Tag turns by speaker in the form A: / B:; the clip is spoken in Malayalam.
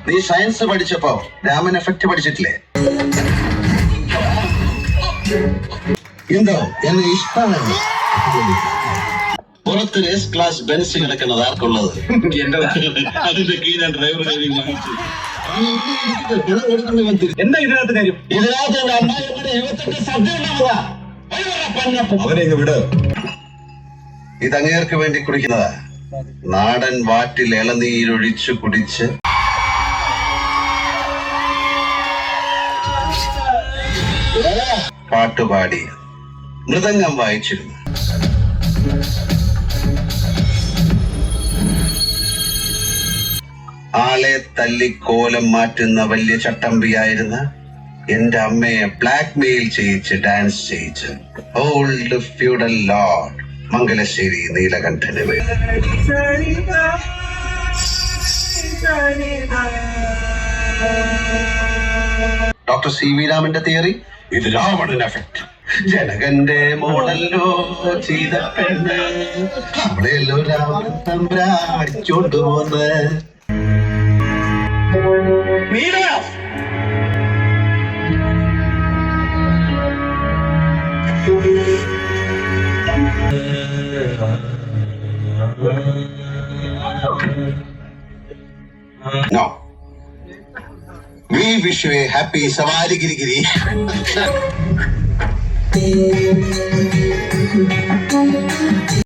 A: നീ സയൻസ് പഠിച്ചപ്പോ രാമൻ എഫക്ട് പഠിച്ചിട്ടില്ലേ? എന്തോ എന്നെ ഇഷ്ടമാണ്. പുറത്തൊരു എസ് ക്ലാസ് ബെൻസ് കിടക്കുന്നത് ആർക്കുള്ളത്? അതിന്റെ കീ ഞാൻ ഡ്രൈവർ
B: എന്താ ഇതിനകത്ത് കാര്യം?
A: ഇതിനകത്ത് എന്റെ അമ്മായിയുടെ 28 സദ്യ അവനെ വിട്. ഇതങ്ങേർക്ക് വേണ്ടി കുടിക്കുന്നതാ. നാടൻ വാറ്റിൽ ഇളനീരൊഴിച്ചു കുടിച്ച് പാട്ടുപാടി മൃദംഗം വായിച്ചിരുന്നു. ആളെ തല്ലി കോലം മാറ്റുന്ന വലിയ ചട്ടമ്പിയായിരുന്ന എന്റെ അമ്മയെ ബ്ലാക്ക് മെയിൽ ചെയ്യിച്ച് ഡാൻസ് ചെയ്യിച്ച് ഓൾഡ് ഫ്യൂഡൽ ലോർഡ് മംഗലശ്ശേരി നീലകണ്ഠന് ഡോക്ടർ സി വി രാമന്റെ തിയറി ഇത് രാവണൻ എഫക്ട്. ജനകന്റെ മോഡല്ലോ ചെയ്ത പെണ്ണ് അവിടെയല്ലോ രാമൻ തമ്പ്രാ അടിച്ചോണ്ട് പോന്ന്. No. We wish you a happy Savari Girigiri.